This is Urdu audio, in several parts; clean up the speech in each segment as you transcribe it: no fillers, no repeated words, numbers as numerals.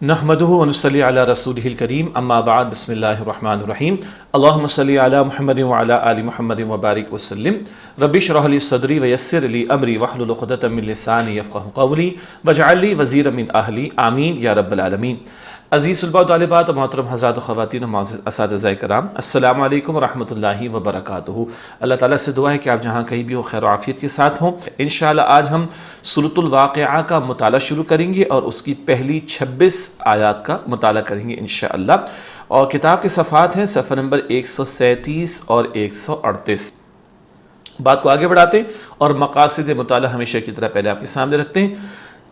نحمده ونصلي على رسوله الكريم اما بعد بسم الله الرحمن الرحيم اللهم صل على محمد وعلى آل محمد وبارك وسلم رب اشرح لي صدري ويسر لي امري واحلل عقدة من لساني يفقهوا قولي واجعل لي وزيرا من اهلي آمین یا رب العالمین۔ عزیز طلباء و طالبات، محترم حضرات و خواتین و معزز اساتذہ کرام، السلام علیکم ورحمۃ اللہ وبرکاتہ۔ اللہ تعالیٰ سے دعا ہے کہ آپ جہاں کہیں بھی ہو خیر و عافیت کے ساتھ ہوں۔ انشاءاللہ آج ہم سورۃ الواقعہ کا مطالعہ شروع کریں گے اور اس کی پہلی 26 آیات کا مطالعہ کریں گے انشاءاللہ، اور کتاب کے صفحات ہیں صفحہ نمبر 137 اور 138۔ بات کو آگے بڑھاتے ہیں اور مقاصد مطالعہ ہمیشہ کی طرح پہلے آپ کے سامنے رکھتے ہیں۔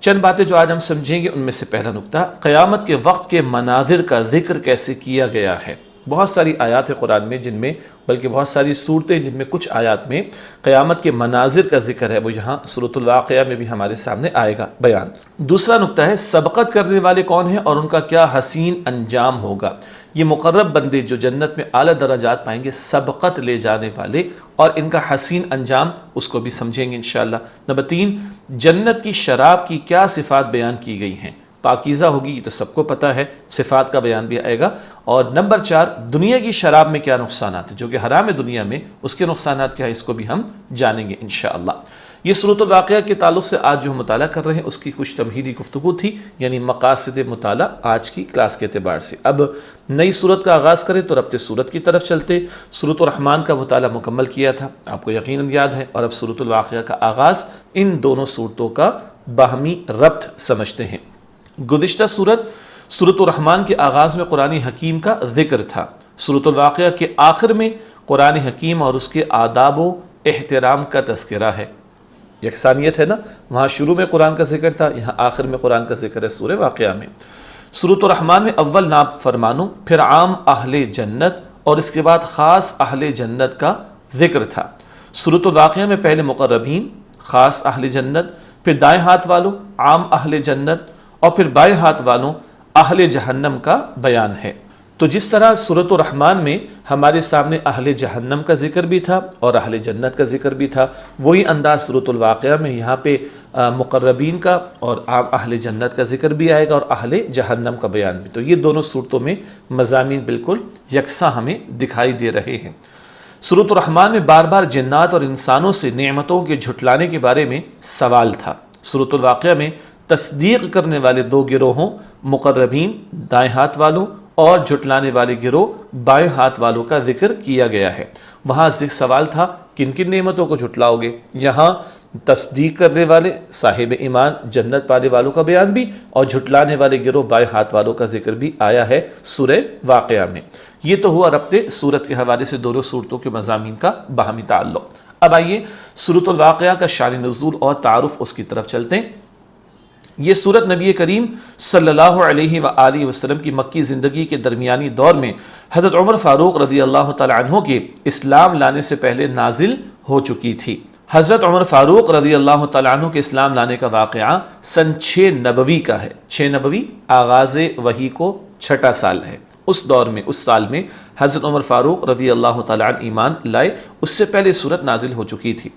چند باتیں جو آج ہم سمجھیں گے، ان میں سے پہلا نقطہ، قیامت کے وقت کے مناظر کا ذکر کیسے کیا گیا ہے۔ بہت ساری آیات ہیں قرآن میں جن میں، بلکہ بہت ساری صورتیں جن میں کچھ آیات میں قیامت کے مناظر کا ذکر ہے، وہ یہاں سورۃ الواقعہ میں بھی ہمارے سامنے آئے گا بیان۔ دوسرا نقطہ ہے سبقت کرنے والے کون ہیں اور ان کا کیا حسین انجام ہوگا۔ یہ مقرب بندے جو جنت میں اعلیٰ درجات پائیں گے، سبقت لے جانے والے، اور ان کا حسین انجام اس کو بھی سمجھیں گے انشاءاللہ۔ نمبر 3، جنت کی شراب کی کیا صفات بیان کی گئی ہیں۔ پاکیزہ ہوگی، یہ تو سب کو پتہ ہے، صفات کا بیان بھی آئے گا۔ اور نمبر 4، دنیا کی شراب میں کیا نقصانات ہیں، جو کہ حرام ہے دنیا میں، اس کے نقصانات کیا ہے، اس کو بھی ہم جانیں گے انشاءاللہ۔ یہ سورۃ الواقعہ کے تعلق سے آج جو ہم مطالعہ کر رہے ہیں اس کی کچھ تمہیدی گفتگو تھی، یعنی مقاصد مطالعہ آج کی کلاس کے اعتبار سے۔ اب نئی سورت کا آغاز کریں تو ربط سورت کی طرف چلتے۔ سورۃ الرحمن کا مطالعہ مکمل کیا تھا، آپ کو یقیناً یاد ہے، اور اب سورۃ الواقعہ کا آغاز ان دونوں سورتوں کا باہمی ربط سمجھتے ہیں۔ گزشتہ سورۃ الرحمن کے آغاز میں قرآن حکیم کا ذکر تھا، سورۃ الواقعہ کے آخر میں قرآن حکیم اور اس کے آداب و احترام کا تذکرہ ہے۔ یکسانیت ہے نا، وہاں شروع میں قرآن کا ذکر تھا، یہاں آخر میں قرآن کا ذکر ہے سورہ واقعہ میں۔ سورۃ الرحمن میں اول نافرمانوں، پھر عام اہل جنت، اور اس کے بعد خاص اہل جنت کا ذکر تھا۔ سورۃ الواقعہ میں پہلے مقربین، خاص اہل جنت، پھر دائیں ہاتھ والوں، عام اہل جنت، اور پھر بائیں ہاتھ والوں، اہل جہنم کا بیان ہے۔ تو جس طرح سورۃ الرحمن میں ہمارے سامنے اہل جہنم کا ذکر بھی تھا اور اہل جنت کا ذکر بھی تھا، وہی انداز سورۃ الواقعہ میں یہاں پہ مقربین کا اور عام اہل جنت کا ذکر بھی آئے گا اور اہل جہنم کا بیان بھی۔ تو یہ دونوں صورتوں میں مضامین بالکل یکساں ہمیں دکھائی دے رہے ہیں۔ سورۃ الرحمن میں بار بار جنات اور انسانوں سے نعمتوں کے جھٹلانے کے بارے میں سوال تھا۔ سورۃ الواقعہ میں تصدیق کرنے والے دو گروہوں، مقربین دائیں ہاتھ والوں اور جھٹلانے والے گروہ بائیں ہاتھ والوں کا ذکر کیا گیا ہے۔ وہاں سوال تھا کن کن نعمتوں کو جھٹلاؤ گے، یہاں تصدیق کرنے والے صاحب ایمان جنت پانے والوں کا بیان بھی، اور جھٹلانے والے گروہ بائیں ہاتھ والوں کا ذکر بھی آیا ہے سورہ واقعہ میں۔ یہ تو ہوا ربط سورت کے حوالے سے دونوں صورتوں کے مضامین کا باہمی تعلق۔ اب آئیے سورۃ الواقعہ کا شان نزول اور تعارف، اس کی طرف چلتے ہیں۔ یہ سورت نبی کریم صلی اللہ علیہ وآلہ وسلم کی مکی زندگی کے درمیانی دور میں حضرت عمر فاروق رضی اللہ تعالیٰ عنہ کے اسلام لانے سے پہلے نازل ہو چکی تھی۔ حضرت عمر فاروق رضی اللہ تعالیٰ عنہ کے اسلام لانے کا واقعہ سن 6 نبوی کا ہے۔ 6 نبوی آغاز وحی کو 6واں سال ہے۔ اس دور میں، اس سال میں حضرت عمر فاروق رضی اللہ تعالیٰ عنہ ایمان لائے، اس سے پہلے سورت نازل ہو چکی تھی۔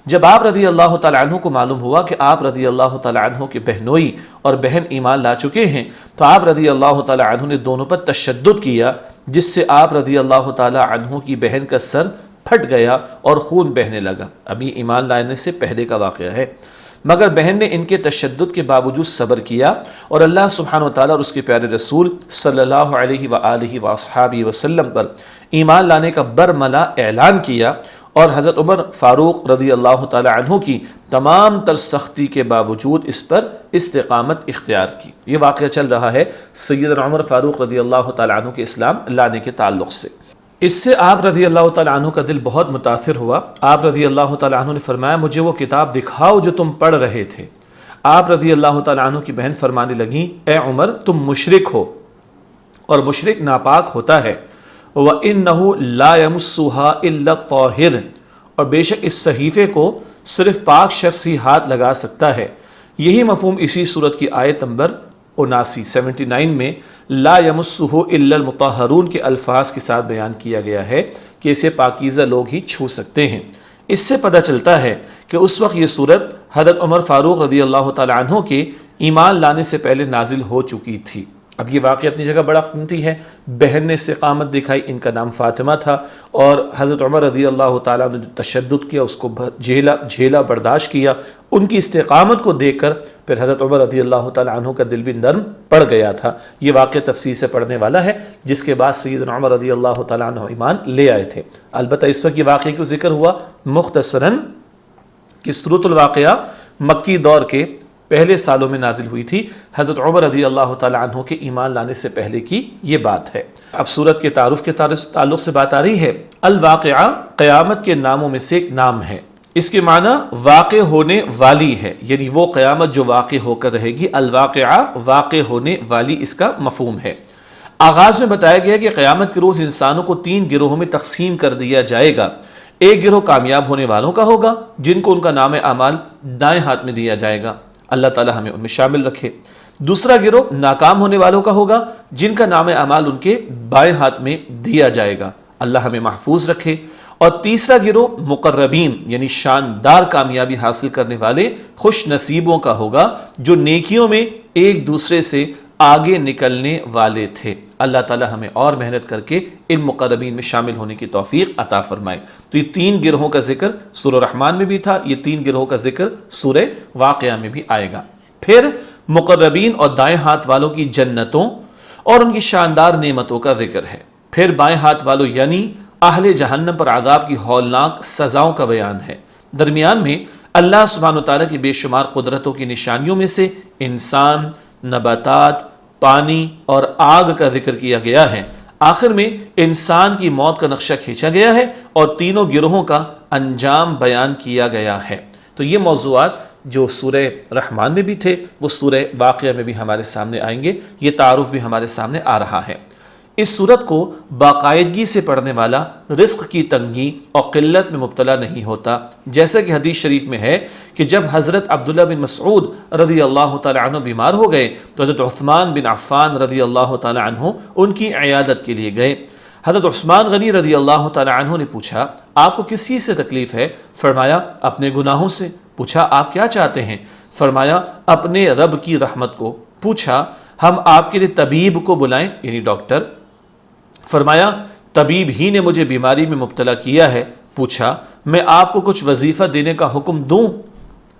جب آپ رضی اللہ تعالیٰ عنہ کو معلوم ہوا کہ آپ رضی اللہ تعالیٰ عنہ کے بہنوئی اور بہن ایمان لا چکے ہیں، تو آپ رضی اللہ تعالیٰ عنہ نے دونوں پر تشدد کیا، جس سے آپ رضی اللہ تعالیٰ عنہ کی بہن کا سر پھٹ گیا اور خون بہنے لگا۔ ابھی ایمان لانے سے پہلے کا واقعہ ہے، مگر بہن نے ان کے تشدد کے باوجود صبر کیا اور اللہ سبحانہ و تعالیٰ اور اس کے پیارے رسول صلی اللہ علیہ وآلہ وصحبہ وسلم پر ایمان لانے کا برملا اعلان کیا، اور حضرت عمر فاروق رضی اللہ تعالیٰ عنہ کی تمام تر سختی کے باوجود اس پر استقامت اختیار کی۔ یہ واقعہ چل رہا ہے سیدنا عمر فاروق رضی اللہ تعالیٰ عنہ کے اسلام لانے کے تعلق سے۔ اس سے آپ رضی اللہ تعالیٰ عنہ کا دل بہت متاثر ہوا۔ آپ رضی اللہ تعالیٰ عنہ نے فرمایا مجھے وہ کتاب دکھاؤ جو تم پڑھ رہے تھے۔ آپ رضی اللہ تعالیٰ عنہ کی بہن فرمانے لگیں اے عمر تم مشرک ہو، اور مشرک ناپاک ہوتا ہے، وَإِنَّهُ لَا يَمُسُّهَا إِلَّا الطَّاهِرُ، اور بے شک اس صحیفے کو صرف پاک شخص ہی ہاتھ لگا سکتا ہے۔ یہی مفہوم اسی صورت کی آیت نمبر 79 میں لا یمسہ الا المطہرون کے الفاظ کے ساتھ بیان کیا گیا ہے کہ اسے پاکیزہ لوگ ہی چھو سکتے ہیں۔ اس سے پتہ چلتا ہے کہ اس وقت یہ صورت حضرت عمر فاروق رضی اللہ تعالی عنہ کے ایمان لانے سے پہلے نازل ہو چکی تھی۔ اب یہ واقعہ اپنی جگہ بڑا قیمتی ہے. بہن نے استقامت دکھائی، ان کا نام فاطمہ تھا، اور حضرت عمر رضی اللہ تعالیٰ نے جو تشدد کیا اس کو جھیلا برداشت کیا. ان کی استقامت کو دیکھ کر پھر حضرت عمر رضی اللہ تعالیٰ عنہ کا دل بھی نرم پڑ گیا تھا. یہ واقعہ تفصیل سے پڑھنے والا ہے، جس کے بعد سیدنا عمر رضی اللہ تعالیٰ عنہ ایمان لے آئے تھے. البتہ اس وقت یہ واقعے کو ذکر ہوا مختصراً کہ سورۃ الواقعہ مکی دور کے پہلے سالوں میں نازل ہوئی تھی. حضرت عمر رضی اللہ تعالیٰ عنہ کے ایمان لانے سے پہلے کی یہ بات ہے. اب سورت کے تعارف کے تعلق سے بات آ رہی ہے. الواقعہ قیامت کے ناموں میں سے ایک نام ہے. اس کے معنی واقع ہونے والی ہے، یعنی وہ قیامت جو واقع ہو کر رہے گی. الواقعہ واقع ہونے والی اس کا مفہوم ہے. آغاز میں بتایا گیا کہ قیامت کے روز انسانوں کو 3 گروہوں میں تقسیم کر دیا جائے گا. ایک گروہ کامیاب ہونے والوں کا ہوگا، جن کو ان کا نام اعمال دائیں ہاتھ میں دیا جائے گا. اللہ تعالی ہمیں ان میں شامل رکھے. دوسرا گروہ ناکام ہونے والوں کا ہوگا، جن کا نام اعمال ان کے بائیں ہاتھ میں دیا جائے گا. اللہ ہمیں محفوظ رکھے. اور تیسرا گروہ مقربین یعنی شاندار کامیابی حاصل کرنے والے خوش نصیبوں کا ہوگا، جو نیکیوں میں ایک دوسرے سے آگے نکلنے والے تھے. اللہ تعالی ہمیں اور محنت کر کے ان مقربین میں شامل ہونے کی توفیق عطا فرمائے. تو یہ 3 گروہوں کا ذکر سورہ رحمان میں بھی تھا، یہ 3 گروہوں کا ذکر سورہ واقعہ میں بھی آئے گا. پھر مقربین اور دائیں ہاتھ والوں کی جنتوں اور ان کی شاندار نعمتوں کا ذکر ہے. پھر بائیں ہاتھ والوں یعنی اہل جہنم پر عذاب کی ہولناک سزاؤں کا بیان ہے. درمیان میں اللہ سبحانہ وتعالی کی بے شمار قدرتوں کی نشانیوں میں سے انسان، نباتات، پانی اور آگ کا ذکر کیا گیا ہے. آخر میں انسان کی موت کا نقشہ کھینچا گیا ہے اور تینوں گروہوں کا انجام بیان کیا گیا ہے. تو یہ موضوعات جو سورہ رحمان میں بھی تھے وہ سورہ واقعہ میں بھی ہمارے سامنے آئیں گے. یہ تعارف بھی ہمارے سامنے آ رہا ہے. اس سورت کو باقاعدگی سے پڑھنے والا رزق کی تنگی اور قلت میں مبتلا نہیں ہوتا. جیسا کہ حدیث شریف میں ہے کہ جب حضرت عبداللہ بن مسعود رضی اللہ تعالی عنہ بیمار ہو گئے تو حضرت عثمان بن عفان رضی اللہ تعالی عنہ ان کی عیادت کے لیے گئے. حضرت عثمان غنی رضی اللہ تعالی عنہ نے پوچھا آپ کو کس چیز سے تکلیف ہے؟ فرمایا اپنے گناہوں سے. پوچھا آپ کیا چاہتے ہیں؟ فرمایا اپنے رب کی رحمت کو. پوچھا ہم آپ کے لیے طبیب کو بلائیں یعنی ڈاکٹر؟ فرمایا طبیب ہی نے مجھے بیماری میں مبتلا کیا ہے. پوچھا میں آپ کو کچھ وظیفہ دینے کا حکم دوں؟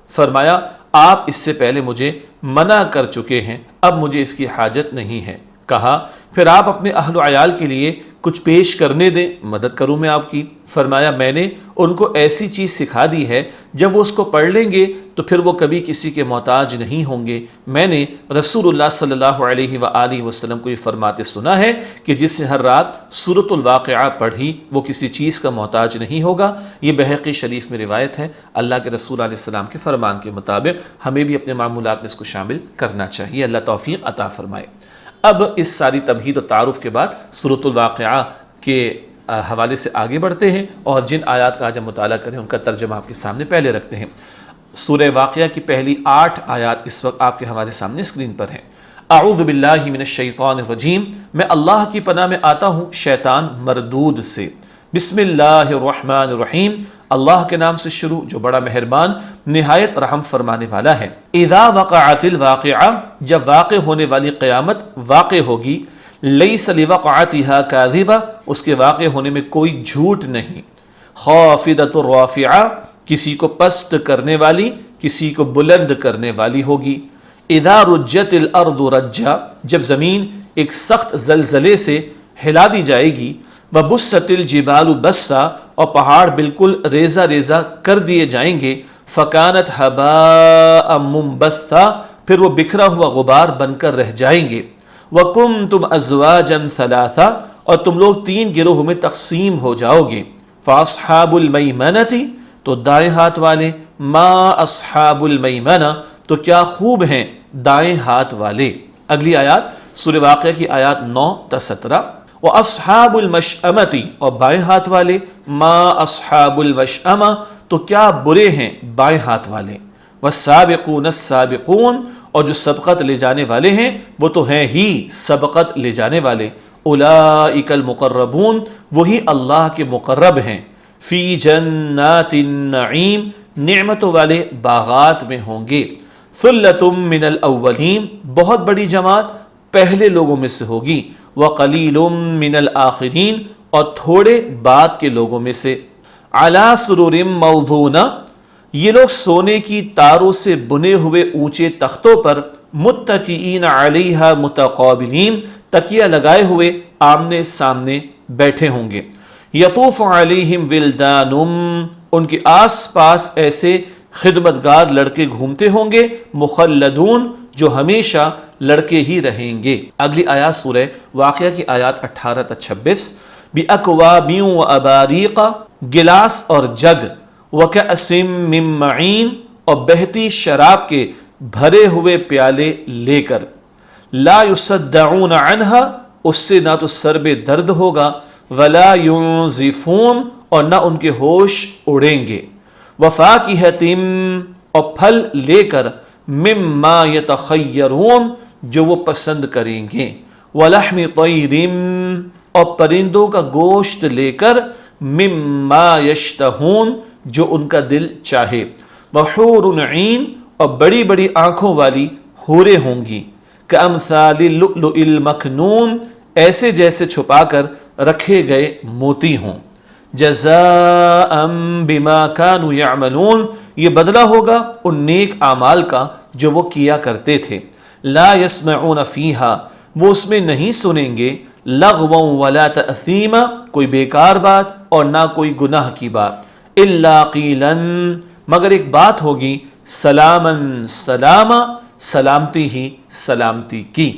فرمایا آپ اس سے پہلے مجھے منع کر چکے ہیں، اب مجھے اس کی حاجت نہیں ہے. کہا پھر آپ اپنے اہل و عیال کے لیے کچھ پیش کرنے دیں، مدد کروں میں آپ کی. فرمایا میں نے ان کو ایسی چیز سکھا دی ہے جب وہ اس کو پڑھ لیں گے تو پھر وہ کبھی کسی کے محتاج نہیں ہوں گے. میں نے رسول اللہ صلی اللہ علیہ وآلہ وسلم کو یہ فرماتے سنا ہے کہ جس نے ہر رات سورۃ الواقعہ پڑھی وہ کسی چیز کا محتاج نہیں ہوگا. یہ بہقی شریف میں روایت ہے. اللہ کے رسول علیہ السلام کے فرمان کے مطابق ہمیں بھی اپنے معمولات میں اس کو شامل کرنا چاہیے. اللہ توفیق عطا فرمائے. اب اس ساری تمہید و تعارف کے بعد سورۃ الواقعہ کے حوالے سے آگے بڑھتے ہیں اور جن آیات کا آج ہم مطالعہ کریں ان کا ترجمہ آپ کے سامنے پہلے رکھتے ہیں. سورہ واقعہ کی پہلی 8 آیات اس وقت آپ کے ہمارے سامنے اسکرین پر ہیں. اعوذ باللہ من الشیطان الرجیم، میں اللہ کی پناہ میں آتا ہوں شیطان مردود سے. بسم اللہ الرحمن الرحیم، اللہ کے نام سے شروع جو بڑا مہربان نہایت رحم فرمانے والا ہے. اذا وقعت الواقعہ، جب واقع ہونے والی قیامت واقع ہوگی. لیس لوقعتها کاذبہ، اس کے واقع ہونے میں کوئی جھوٹ نہیں. خافضۃ الرافعہ، کسی کو پست کرنے والی کسی کو بلند کرنے والی ہوگی. اذا رجت الارض رجا، جب زمین ایک سخت زلزلے سے ہلا دی جائے گی. وبست الجبال بسا، اور پہاڑ بالکل ریزہ ریزہ کر دیے جائیں گے. فکانت ہباء منبثا، پھر وہ بکھرا ہوا غبار بن کر رہ جائیں گے. وکنتم ازواجا ثلاثا، اور تم لوگ 3 گروہوں میں تقسیم ہو جاؤ گے. فاصحاب المیمنۃ، تو دائیں ہاتھ والے. ما اصحاب المیمنہ، تو کیا خوب ہیں دائیں ہاتھ والے. اگلی آیات سورہ واقعہ کی آیات 9 تا 17. وَأَصْحَابُ الْمَشْأَمَةِ، اور بائیں ہاتھ والے. مَا أَصْحَابُ الْمَشْأَمَةِ، تو کیا برے ہیں بائیں ہاتھ والے. وَالسَّابِقُونَ السَّابِقُونَ، اور جو سبقت لے جانے والے ہیں وہ تو ہیں ہی سبقت لے جانے والے. أُولَئِكَ الْمُقَرَّبُونَ، وہی اللہ کے مقرب ہیں. فِي جَنَّاتِ النَّعِيمِ، نعمتوں والے باغات میں ہوں گے. ثُلَّةٌ مِّنَ الْأَوَّلِينَ، بہت بڑی جماعت پہلے لوگوں میں سے ہوگی، وَقَلِيلٌ مِّنَ الْآخِرِينَ اور تھوڑے بعد کے لوگوں میں سے، عَلَى سُرُرٍ مَوْضُونَ یہ لوگ سونے کی تاروں سے بنے ہوئے اونچے تختوں پر، متکئین علیہا متقابلین تکیہ لگائے ہوئے آمنے سامنے بیٹھے ہوں گے، یطوف علیہم ولدان ان کے آس پاس ایسے خدمتگار لڑکے گھومتے ہوں گے، مخلدون جو ہمیشہ لڑکے ہی رہیں گے۔ اگلی آیات سورہ واقعہ کی آیات 18 تا 26، بِأَكْوَابٍ وَأَبَارِيقَ گلاس اور جگ، وَكَأْسٍ مِّن مَّعِينٍ اور بہتی شراب کے بھرے ہوئے پیالے لے کر، لا يصدعون عنها اس سے نہ تو سر بے درد ہوگا، ولا ينزفون اور نہ ان کے ہوش اڑیں گے، وفاکہۃ اور پھل لے کر، مما یتخیرون جو وہ پسند کریں گے، ولحم طیر اور پرندوں کا گوشت لے کر، مما یشتہون جو ان کا دل چاہے، وحور عین اور بڑی بڑی آنکھوں والی حوریں ہوں گی، کامثال اللؤلؤ المکنون ایسے جیسے چھپا کر رکھے گئے موتی ہوں، جزاء بما كانوا يعملون یہ بدلہ ہوگا ان نیک اعمال کا جو وہ کیا کرتے تھے، لا يسمعون فیہا وہ اس میں نہیں سنیں گے، لغوا ولا تأثیما کوئی بیکار بات اور نہ کوئی گناہ کی بات، الا قیلا مگر ایک بات ہوگی، سلاما سلاما سلامتی ہی سلامتی کی۔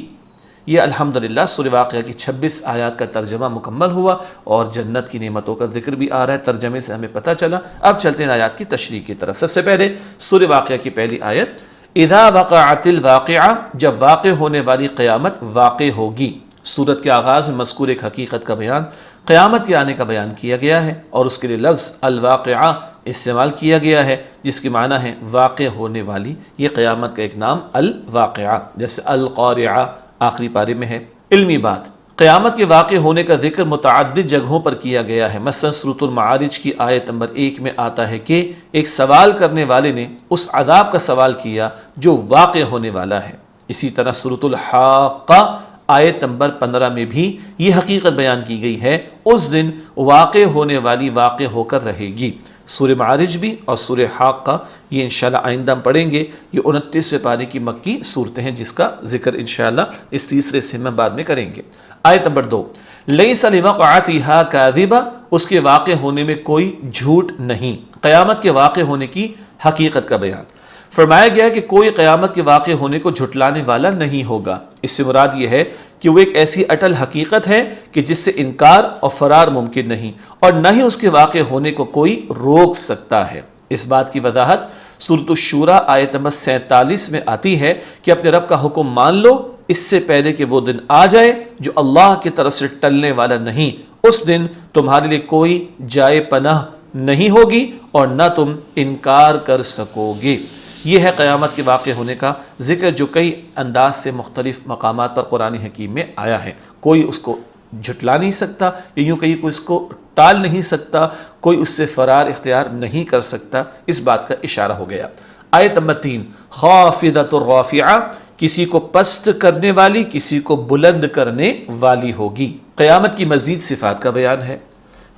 یہ الحمدللہ سورہ واقعہ کی 26 آیات کا ترجمہ مکمل ہوا اور جنت کی نعمتوں کا ذکر بھی آ رہا ہے، ترجمے سے ہمیں پتہ چلا۔ اب چلتے ہیں آیات کی تشریح کی طرف۔ سب سے پہلے سورہ واقعہ کی پہلی آیت، اذا وقعت الواقعہ جب واقع ہونے والی قیامت واقع ہوگی۔ سورت کے آغاز میں مذکور ایک حقیقت کا بیان، قیامت کے آنے کا بیان کیا گیا ہے اور اس کے لیے لفظ الواقعہ استعمال کیا گیا ہے جس کی معنی ہے واقع ہونے والی۔ یہ قیامت کا ایک نام الواقعہ، جیسے القارعہ آخری پارے میں ہے۔ علمی بات، قیامت کے واقع ہونے کا ذکر متعدد جگہوں پر کیا گیا ہے، مثلا سورۃ المعارج کی آیت نمبر 1 میں آتا ہے کہ ایک سوال کرنے والے نے اس عذاب کا سوال کیا جو واقع ہونے والا ہے۔ اسی طرح سورۃ الحاقہ آیت نمبر 15 میں بھی یہ حقیقت بیان کی گئی ہے، اس دن واقع ہونے والی واقع ہو کر رہے گی۔ سورہ معارج بھی اور سورہ حاقہ یہ انشاءاللہ آئندہ ہم پڑھیں گے، یہ 29 پارے کی مکی صورتیں ہیں جس کا ذکر انشاءاللہ اس تیسرے حصے میں بعد میں کریں گے۔ آیت نمبر 2، لیس لوقعتها کاذبہ اس کے واقع ہونے میں کوئی جھوٹ نہیں، قیامت کے واقع ہونے کی حقیقت کا بیان۔ فرمایا گیا کہ کوئی قیامت کے واقع ہونے کو جھٹلانے والا نہیں ہوگا، اس سے مراد یہ ہے کہ وہ ایک ایسی اٹل حقیقت ہے کہ جس سے انکار اور فرار ممکن نہیں، اور نہ ہی اس کے واقع ہونے کو کوئی روک سکتا ہے۔ اس بات کی وضاحت سورۃ الشورى آیت نمبر 47 میں آتی ہے کہ اپنے رب کا حکم مان لو اس سے پہلے کہ وہ دن آ جائے جو اللہ کی طرف سے ٹلنے والا نہیں، اس دن تمہارے لیے کوئی جائے پناہ نہیں ہوگی اور نہ تم انکار کر سکو گے۔ یہ ہے قیامت کے واقع ہونے کا ذکر جو کئی انداز سے مختلف مقامات پر قرآن حکیم میں آیا ہے۔ کوئی اس کو جھٹلا نہیں سکتا، یا یوں کہیں کوئی اس کو ٹال نہیں سکتا، کوئی اس سے فرار اختیار نہیں کر سکتا، اس بات کا اشارہ ہو گیا۔ آیت نمبر 3، خافضۃ الرافعہ کسی کو پست کرنے والی کسی کو بلند کرنے والی ہوگی۔ قیامت کی مزید صفات کا بیان ہے۔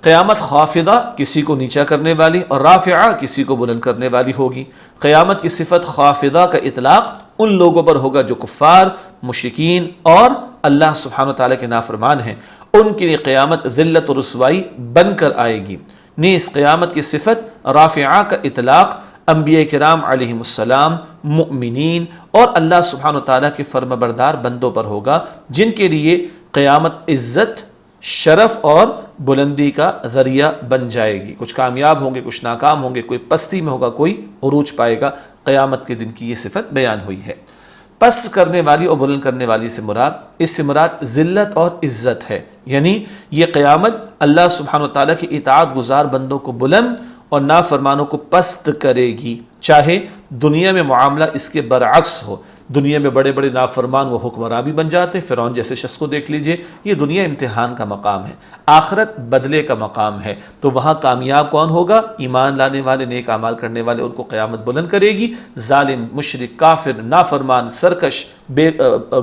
قیامت خافضہ کسی کو نیچا کرنے والی اور رافعہ کسی کو بلند کرنے والی ہوگی۔ قیامت کی صفت خافضہ کا اطلاق ان لوگوں پر ہوگا جو کفار، مشرکین اور اللہ سبحانہ وتعالیٰ کے نافرمان ہیں، ان کے لیے قیامت ذلت و رسوائی بن کر آئے گی۔ نیز قیامت کی صفت رافعہ کا اطلاق انبیاء کرام علیہم السلام، مؤمنین اور اللہ سبحانہ وتعالیٰ کے فرمانبردار بندوں پر ہوگا، جن کے لیے قیامت عزت، شرف اور بلندی کا ذریعہ بن جائے گی۔ کچھ کامیاب ہوں گے، کچھ ناکام ہوں گے، کوئی پستی میں ہوگا، کوئی عروج پائے گا۔ قیامت کے دن کی یہ صفت بیان ہوئی ہے۔ پست کرنے والی اور بلند کرنے والی سے مراد، اس سے مراد ذلت اور عزت ہے، یعنی یہ قیامت اللہ سبحانہ وتعالیٰ کی اطاعت گزار بندوں کو بلند اور نافرمانوں کو پست کرے گی، چاہے دنیا میں معاملہ اس کے برعکس ہو، دنیا میں بڑے بڑے نافرمان وہ حکمراں بھی بن جاتے ہیں، فرعون جیسے شخص کو دیکھ لیجئے۔ یہ دنیا امتحان کا مقام ہے، آخرت بدلے کا مقام ہے، تو وہاں کامیاب کون ہوگا؟ ایمان لانے والے، نیک اعمال کرنے والے، ان کو قیامت بلند کرے گی۔ ظالم، مشرک، کافر، نافرمان، سرکش، بے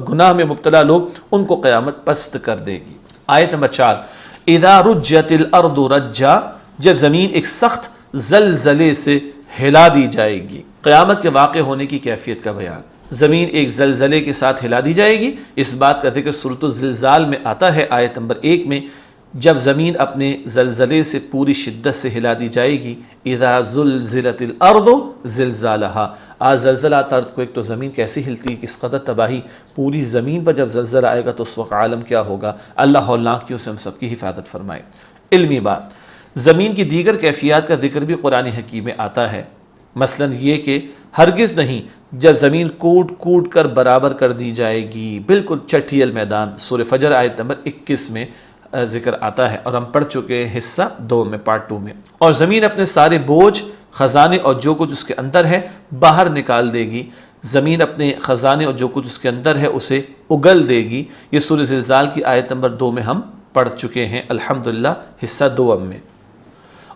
گناہ میں مبتلا لوگ، ان کو قیامت پست کر دے گی۔ آیت نمبر 4، اذا رجت الارض رجا، جب زمین ایک سخت زلزلے سے ہلا دی جائے گی۔ قیامت کے واقع ہونے کی کیفیت کا بیان، زمین ایک زلزلے کے ساتھ ہلا دی جائے گی، اس بات کا ذکر سورۃ الزلزال میں آتا ہے آیت نمبر 1 میں، جب زمین اپنے زلزلے سے پوری شدت سے ہلا دی جائے گی۔ اذا زلزلت الارض زلزالہا، آج زلزلہ آتا ہے تو ایک تو زمین کیسی ہلتی ہے، کس قدر تباہی، پوری زمین پر جب زلزلہ آئے گا تو اس وقت عالم کیا ہوگا۔ اللہ ہولناکیوں سے ہم سب کی حفاظت فرمائے۔ علمی بات، زمین کی دیگر کیفیات کا ذکر بھی قرآن حکیم میں آتا ہے، مثلا یہ کہ ہرگز نہیں جب زمین کوٹ کوٹ کر برابر کر دی جائے گی، بالکل چٹھیل میدان، سورہ فجر آیت نمبر 21 میں ذکر آتا ہے، اور ہم پڑھ چکے ہیں حصہ 2 میں، پارٹ 2 میں۔ اور زمین اپنے سارے بوجھ، خزانے اور جو کچھ اس کے اندر ہے باہر نکال دے گی، زمین اپنے خزانے اور جو کچھ اس کے اندر ہے اسے اگل دے گی۔ یہ سورہ زلزال کی آیت نمبر 2 میں ہم پڑھ چکے ہیں الحمدللہ، حصہ 2 میں۔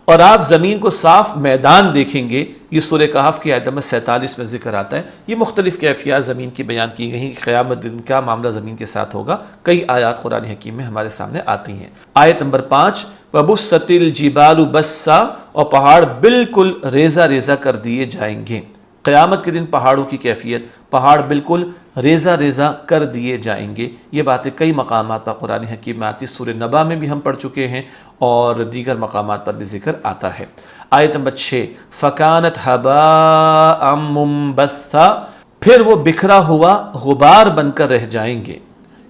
اور آپ زمین کو صاف میدان دیکھیں گے، یہ سورہ کہف کی آیت نمبر 47 میں ذکر آتا ہے۔ یہ مختلف کیفیات زمین کی بیان کی گئی ہیں کہ قیامت دن کیا معاملہ زمین کے ساتھ ہوگا، کئی آیات قرآن حکیم میں ہمارے سامنے آتی ہیں۔ آیت نمبر 5، وَبُسَّتِ الْجِبَالُ بَسًّا، اور پہاڑ بالکل ریزہ ریزہ کر دیے جائیں گے۔ قیامت کے دن پہاڑوں کی کیفیت، پہاڑ بالکل ریزہ ریزہ کر دیے جائیں گے۔ یہ باتیں کئی مقامات پر قرآن حکیم میں آتی، سورہ نبا میں بھی ہم پڑھ چکے ہیں اور دیگر مقامات پر بھی ذکر آتا ہے۔ آیت نمبر 6، فَكَانَتْ هَبَاءً مُنبَثًّا، پھر وہ بکھرا ہوا غبار بن کر رہ جائیں گے۔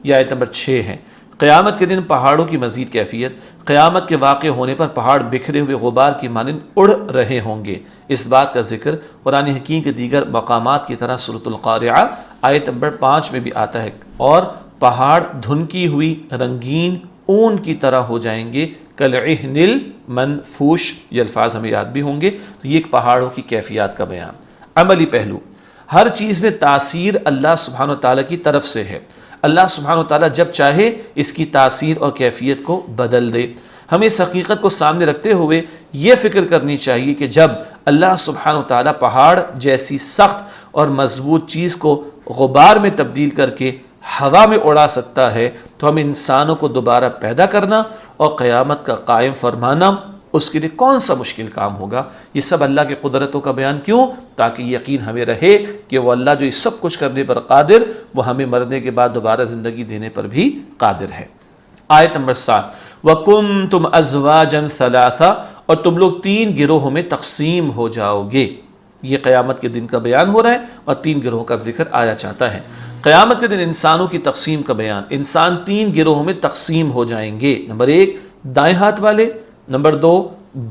یہ آیت نمبر 6 ہے۔ قیامت کے دن پہاڑوں کی مزید کیفیت، قیامت کے واقع ہونے پر پہاڑ بکھرے ہوئے غبار کی مانند اڑ رہے ہوں گے۔ اس بات کا ذکر قرآن حکیم کے دیگر مقامات کی طرح سورۃ القارعہ آیت نمبر 5 میں بھی آتا ہے، اور پہاڑ دھنکی ہوئی رنگین اون کی طرح ہو جائیں گے، کالعہن المنفوش، یہ الفاظ ہمیں یاد بھی ہوں گے۔ تو یہ ایک پہاڑوں کی کیفیات کا بیان۔ عملی پہلو، ہر چیز میں تاثیر اللہ سبحانہ و تعالیٰ کی طرف سے ہے۔ اللہ سبحانہ و تعالیٰ جب چاہے اس کی تاثیر اور کیفیت کو بدل دے۔ ہمیں اس حقیقت کو سامنے رکھتے ہوئے یہ فکر کرنی چاہیے کہ جب اللہ سبحانہ و تعالیٰ پہاڑ جیسی سخت اور مضبوط چیز کو غبار میں تبدیل کر کے ہوا میں اڑا سکتا ہے، تو ہم انسانوں کو دوبارہ پیدا کرنا اور قیامت کا قائم فرمانا اس کے لیے کون سا مشکل کام ہوگا۔ یہ سب اللہ کی قدرتوں کا بیان کیوں؟ تاکہ یقین ہمیں رہے کہ وہ اللہ جو یہ سب کچھ کرنے پر قادر، وہ ہمیں مرنے کے بعد دوبارہ زندگی دینے پر بھی قادر ہے۔ آیت نمبر 7، وَكُنْتُمْ أَزْوَاجًا ثَلَاثًا، اور تم لوگ 3 گروہوں میں تقسیم ہو جاؤ گے۔ یہ قیامت کے دن کا بیان ہو رہا ہے اور 3 گروہوں کا ذکر آیا چاہتا ہے۔ قیامت کے دن انسانوں کی تقسیم کا بیان، انسان 3 گروہوں میں تقسیم ہو جائیں گے۔ نمبر 1 دائیں ہاتھ والے، نمبر 2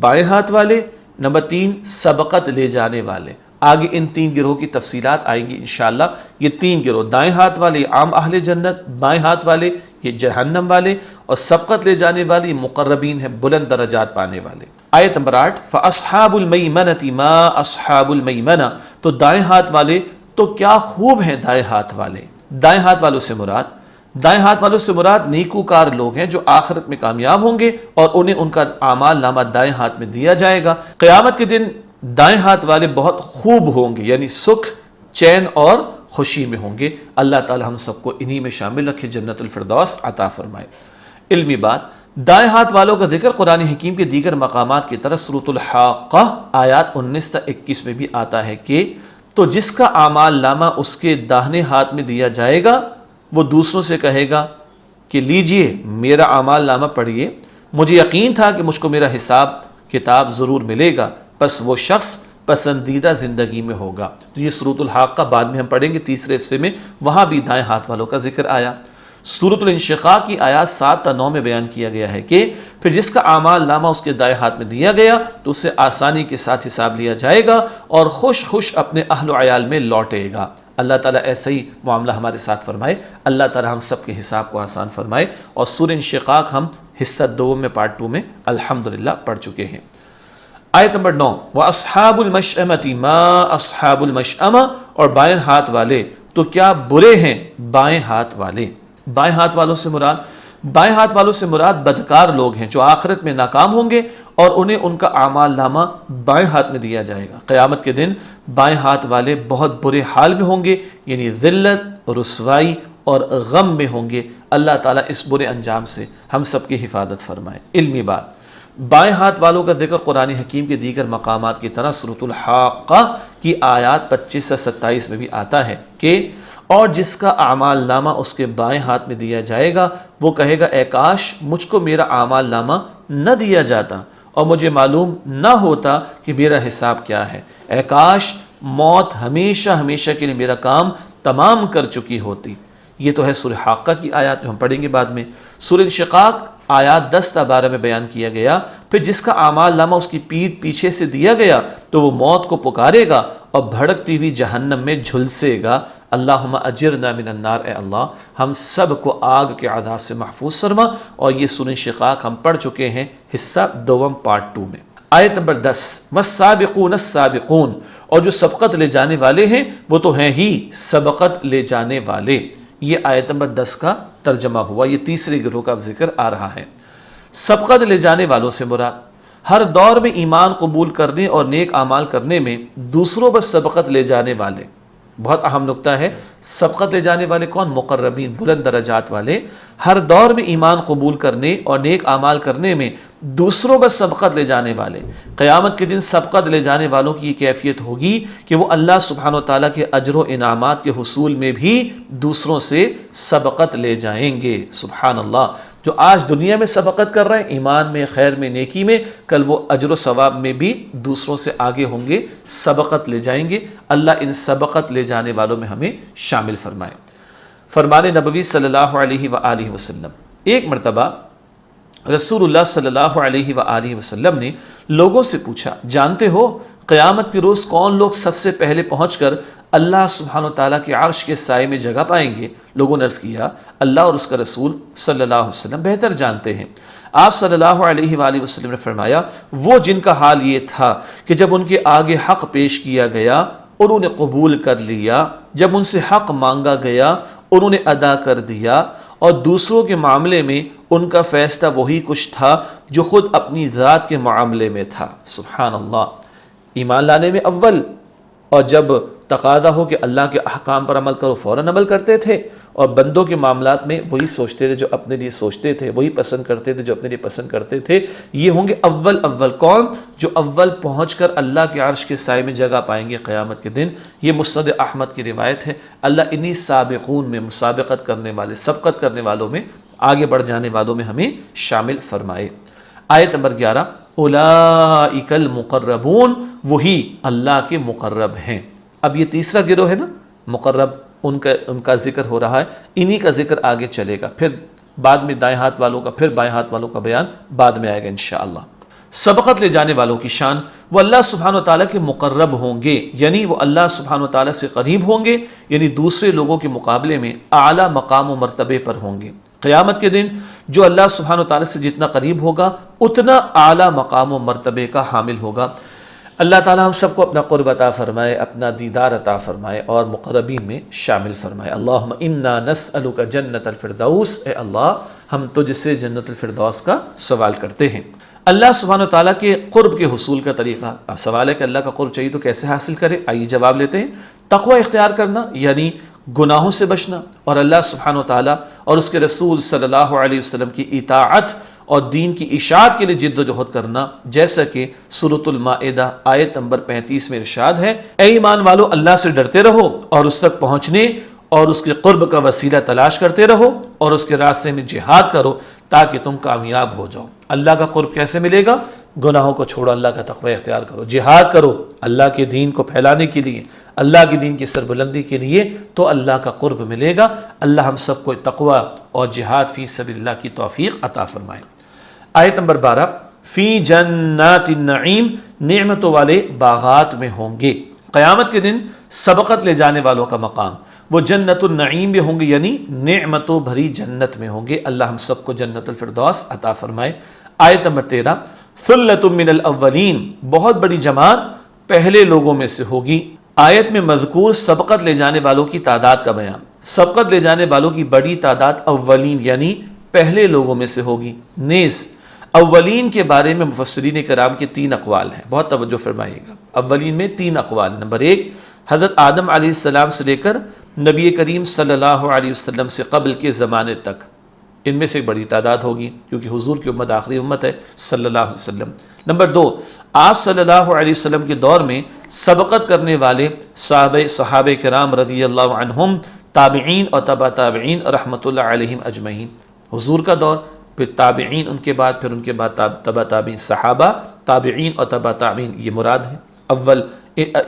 بائیں ہاتھ والے، نمبر 3 سبقت لے جانے والے۔ آگے ان 3 گروہ کی تفصیلات آئیں گی انشاءاللہ۔ یہ 3 گروہ، دائیں ہاتھ والے عام اہل جنت، بائیں ہاتھ والے یہ جہنم والے، اور سبقت لے جانے والے مقربین ہیں، بلند درجات پانے والے۔ آیت نمبر 8، فَأَصْحَابُ الْمَيْمَنَةِ مَا أَصْحَابُ الْمَيْمَنَةِ، تو دائیں ہاتھ والے تو کیا خوب ہیں دائیں ہاتھ والے۔ دائیں ہاتھ والوں سے مراد، دائیں ہاتھ والوں سے مراد نیکوکار لوگ ہیں جو آخرت میں کامیاب ہوں گے، اور انہیں ان کا اعمال نامہ دائیں ہاتھ میں دیا جائے گا۔ قیامت کے دن دائیں ہاتھ والے بہت خوب ہوں گے، یعنی سکھ، چین اور خوشی میں ہوں گے۔ اللہ تعالی ہم سب کو انہی میں شامل رکھے، جنت الفردوس عطا فرمائے۔ علمی بات، دائیں ہاتھ والوں کا ذکر قرآن حکیم کے دیگر مقامات کی طرح سورۃ الحاقہ آیات 19 تا 21 میں بھی آتا ہے کہ تو جس کا اعمال نامہ اس کے داہنے ہاتھ میں دیا جائے گا، وہ دوسروں سے کہے گا کہ لیجئے میرا اعمال نامہ پڑھیے، مجھے یقین تھا کہ مجھ کو میرا حساب کتاب ضرور ملے گا، بس وہ شخص پسندیدہ زندگی میں ہوگا۔ تو یہ سورۃ الحاقہ بعد میں ہم پڑھیں گے تیسرے حصے میں، وہاں بھی دائیں ہاتھ والوں کا ذکر آیا۔ سورۃ الانشقاق کی آیات 7 تا 9 میں بیان کیا گیا ہے کہ پھر جس کا اعمال نامہ اس کے دائیں ہاتھ میں دیا گیا تو اسے آسانی کے ساتھ حساب لیا جائے گا اور خوش خوش اپنے اہل و عیال میں لوٹے گا۔ اللہ تعالیٰ ایسا ہی معاملہ ہمارے ساتھ فرمائے، اللہ تعالیٰ ہم سب کے حساب کو آسان فرمائے۔ اور سورہ انشقاق ہم حصہ 2 میں پارٹ 2 میں الحمدللہ پڑھ چکے ہیں۔ آیت نمبر 9، وَأَصْحَابُ الْمَشْأَمَةِ مَا أَصْحَابُ الْمَشْأَمَةِ، اور بائیں ہاتھ والے تو کیا برے ہیں بائیں ہاتھ والے۔ بائیں ہاتھ والوں سے مراد بدکار لوگ ہیں جو آخرت میں ناکام ہوں گے اور انہیں ان کا اعمال نامہ بائیں ہاتھ میں دیا جائے گا۔ قیامت کے دن بائیں ہاتھ والے بہت برے حال میں ہوں گے، یعنی ذلت، رسوائی اور غم میں ہوں گے۔ اللہ تعالیٰ اس برے انجام سے ہم سب کی حفاظت فرمائے۔ علمی بات، بائیں ہاتھ والوں کا ذکر قرآن حکیم کے دیگر مقامات کی طرح سورۃ الحاقہ کی آیات 25 سے 27 میں بھی آتا ہے کہ اور جس کا اعمال نامہ اس کے بائیں ہاتھ میں دیا جائے گا وہ کہے گا اے کاش مجھ کو میرا اعمال نامہ نہ دیا جاتا اور مجھے معلوم نہ ہوتا کہ میرا حساب کیا ہے۔ اے کاش موت ہمیشہ ہمیشہ کے لیے میرا کام تمام کر چکی ہوتی۔ یہ تو ہے سورہ حاقہ کی آیات جو ہم پڑھیں گے بعد میں۔ سورہ انشقاق آیات 10 تا 12 میں بیان کیا گیا، پھر جس کا اعمال نامہ اس کی پیٹھ پیچھے سے دیا گیا تو وہ موت کو پکارے گا اور بھڑکتی ہوئی جہنم میں جھلسے گا۔ اللہم اجرنا من النار، اے اللہ ہم سب کو آگ کے عذاب سے محفوظ فرما۔ اور یہ سورہ انشقاق ہم پڑھ چکے ہیں حصہ دوم پارٹ 2 میں۔ آیت نمبر 10، والسابقون السابقون، اور جو سبقت لے جانے والے ہیں وہ تو ہیں ہی سبقت لے جانے والے۔ یہ آیت نمبر 10 کا ترجمہ ہوا، یہ تیسرے گروہ کا ذکر آ رہا ہے۔ سبقت لے جانے والوں سے مراد ہر دور میں ایمان قبول کرنے اور نیک اعمال کرنے میں دوسروں پر سبقت لے جانے والے۔ بہت اہم نکتہ ہے، سبقت لے جانے والے کون؟ مقربین، بلند درجات والے۔ ہر دور میں ایمان قبول کرنے اور نیک اعمال کرنے میں دوسروں پر سبقت لے جانے والے۔ قیامت کے دن سبقت لے جانے والوں کی یہ کیفیت ہوگی کہ وہ اللہ سبحانہ و تعالیٰ کے اجر و انعامات کے حصول میں بھی دوسروں سے سبقت لے جائیں گے۔ سبحان اللہ، جو آج دنیا میں سبقت کر رہے ہیں ایمان میں، خیر میں، نیکی میں، کل وہ اجر و ثواب میں بھی دوسروں سے آگے ہوں گے، سبقت لے جائیں گے۔ اللہ ان سبقت لے جانے والوں میں ہمیں شامل فرمائے۔ فرمان نبوی صلی اللہ علیہ وآلہ وسلم، ایک مرتبہ رسول اللہ صلی اللہ علیہ وآلہ وسلم نے لوگوں سے پوچھا، جانتے ہو قیامت کے روز کون لوگ سب سے پہلے پہنچ کر اللہ سبحانہ وتعالیٰ کے عرش کے سائے میں جگہ پائیں گے؟ لوگوں نے عرض کیا، اللہ اور اس کا رسول صلی اللہ علیہ وسلم بہتر جانتے ہیں۔ آپ صلی اللہ علیہ وآلہ وسلم نے فرمایا، وہ جن کا حال یہ تھا کہ جب ان کے آگے حق پیش کیا گیا انہوں نے قبول کر لیا، جب ان سے حق مانگا گیا انہوں نے ادا کر دیا، اور دوسروں کے معاملے میں ان کا فیصلہ وہی کچھ تھا جو خود اپنی ذات کے معاملے میں تھا۔ سبحان اللہ، ایمان لانے میں اول، اور جب تقاضا ہو کہ اللہ کے احکام پر عمل کرو فوراً عمل کرتے تھے، اور بندوں کے معاملات میں وہی سوچتے تھے جو اپنے لیے سوچتے تھے، وہی پسند کرتے تھے جو اپنے لیے پسند کرتے تھے۔ یہ ہوں گے اول کون؟ جو اول پہنچ کر اللہ کے عرش کے سائے میں جگہ پائیں گے قیامت کے دن۔ یہ مسند احمد کی روایت ہے۔ اللہ انہی سابقون میں، مسابقت کرنے والے، سبقت کرنے والوں میں، آگے بڑھ جانے والوں میں ہمیں شامل فرمائے۔ آیت نمبر 11، اولئک المقربون، وہی اللہ کے مقرب ہیں۔ اب یہ تیسرا گروہ ہے نا، مقرب، ان کا ذکر ہو رہا ہے، انہی کا ذکر آگے چلے گا، پھر بعد میں دائیں ہاتھ والوں کا، پھر بائیں ہاتھ والوں کا بیان بعد میں آئے گا انشاءاللہ۔ سبقت لے جانے والوں کی شان، وہ اللہ سبحانہ وتعالیٰ کے مقرب ہوں گے، یعنی وہ اللہ سبحانہ وتعالیٰ سے قریب ہوں گے، یعنی دوسرے لوگوں کے مقابلے میں اعلیٰ مقام و مرتبے پر ہوں گے۔ قیامت کے دن جو اللہ سبحانہ وتعالیٰ سے جتنا قریب ہوگا اتنا اعلیٰ مقام و مرتبے کا حامل ہوگا۔ اللہ تعالیٰ ہم سب کو اپنا قرب عطا فرمائے، اپنا دیدار عطا فرمائے اور مقربین میں شامل فرمائے۔ اللہم انا نسألک جنت الفردوس، اے اللہ ہم تجھ سے جنت الفردوس کا سوال کرتے ہیں۔ اللہ سبحانہ وتعالیٰ کے قرب کے حصول کا طریقہ، اب سوال ہے کہ اللہ کا قرب چاہیے تو کیسے حاصل کرے؟ آئیے جواب لیتے ہیں۔ تقوی اختیار کرنا، یعنی گناہوں سے بچنا، اور اللہ سبحانہ وتعالیٰ اور اس کے رسول صلی اللہ علیہ وسلم کی اطاعت اور دین کی اشاعت کے لیے جد و جہد کرنا، جیسا کہ سورۃ المائدہ آیت نمبر 35 میں ارشاد ہے، اے ایمان والو اللہ سے ڈرتے رہو اور اس تک پہنچنے اور اس کے قرب کا وسیلہ تلاش کرتے رہو اور اس کے راستے میں جہاد کرو تاکہ تم کامیاب ہو جاؤ۔ اللہ کا قرب کیسے ملے گا؟ گناہوں کو چھوڑو، اللہ کا تقوی اختیار کرو، جہاد کرو اللہ کے دین کو پھیلانے کے لیے، اللہ کے دین کی سربلندی کے لیے، تو اللہ کا قرب ملے گا۔ اللہ ہم سب کو تقوی اور جہاد فی سبیل اللہ کی توفیق عطا فرمائے۔ آیت نمبر 12، فی جنات النعیم، نعمتوں والے باغات میں ہوں گے۔ قیامت کے دن سبقت لے جانے والوں کا مقام وہ جنت النعیم میں ہوں گے، یعنی نعمتوں بھری جنت میں ہوں گے۔ اللہ ہم سب کو جنت الفردوس عطا فرمائے۔ آیت نمبر 13، ثلۃ من الاولین، بہت بڑی جماعت پہلے لوگوں میں سے ہوگی۔ آیت میں مذکور سبقت لے جانے والوں کی تعداد کا بیان. سبقت لے جانے والوں کی بڑی تعداد اولین یعنی پہلے لوگوں میں سے ہوگی. نیز اولین کے بارے میں مفسرین کرام کے 3 اقوال ہیں. بہت توجہ فرمائیے گا. اولین میں 3 اقوال ہیں. نمبر 1 حضرت آدم علیہ السلام سے لے کر نبی کریم صلی اللہ علیہ وسلم سے قبل کے زمانے تک ان میں سے ایک بڑی تعداد ہوگی، کیونکہ حضور کی امت آخری امت ہے صلی اللہ علیہ وسلم. نمبر 2 آپ صلی اللہ علیہ وسلم کے دور میں سبقت کرنے والے صحابہ کرام رضی اللہ عنہم، تابعین اور تبع تابعین رحمۃ اللہ علیہم اجمعین. حضور کا دور، پھر تابعین ان کے بعد، پھر ان کے بعد تبع تابعین، صحابہ، تابعین اور تبع تابعین، یہ مراد ہیں.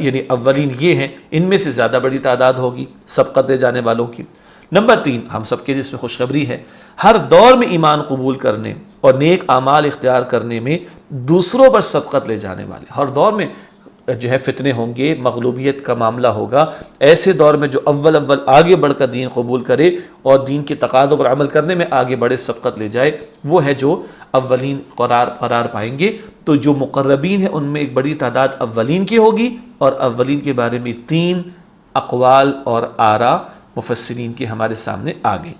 یعنی اولین یہ ہیں، ان میں سے زیادہ بڑی تعداد ہوگی سبقت دے جانے والوں کی. نمبر 3 ہم سب کے لیے اس میں خوشخبری ہے، ہر دور میں ایمان قبول کرنے اور نیک اعمال اختیار کرنے میں دوسروں پر سبقت لے جانے والے، ہر دور میں جو ہے فتنے ہوں گے، مغلوبیت کا معاملہ ہوگا. ایسے دور میں جو اول آگے بڑھ کر دین قبول کرے اور دین کے تقاضوں پر عمل کرنے میں آگے بڑھے، سبقت لے جائے، وہ ہے جو اولین قرار پائیں گے. تو جو مقربین ہیں ان میں ایک بڑی تعداد اولین کی ہوگی، اور اولین کے بارے میں 3 اقوال اور آراء مفسرین کے ہمارے سامنے آ گئی.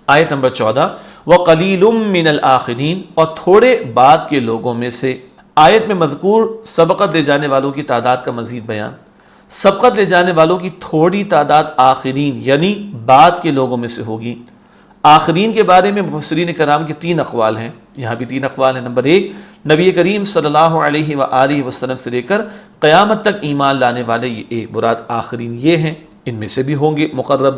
آیت نمبر 14 وَقَلِيلٌ مِّنَ الْآخِرِينَ، اور تھوڑے بعد کے لوگوں میں سے. آیت میں مذکور سبقت لے جانے والوں کی تعداد کا مزید بیان. سبقت لے جانے والوں کی تھوڑی تعداد آخرین یعنی بعد کے لوگوں میں سے ہوگی. آخرین کے بارے میں مفسرین کرام کے 3 اقوال ہیں. یہاں بھی 3 اقوال ہیں. نمبر 1 نبی کریم صلی اللہ علیہ وآلہ وسلم سے لے کر قیامت تک ایمان لانے والے، یہ ایک مراد آخرین یہ ہیں، ان میں سے بھی ہوں گے مقرب.